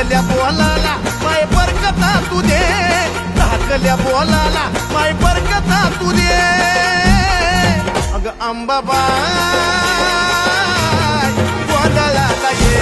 धाकल्या बोलाला माय बरकता तू दे, धाकल्या बोलाला माय बरकता तू दे. अग अंबाबाई गोंधळाला ये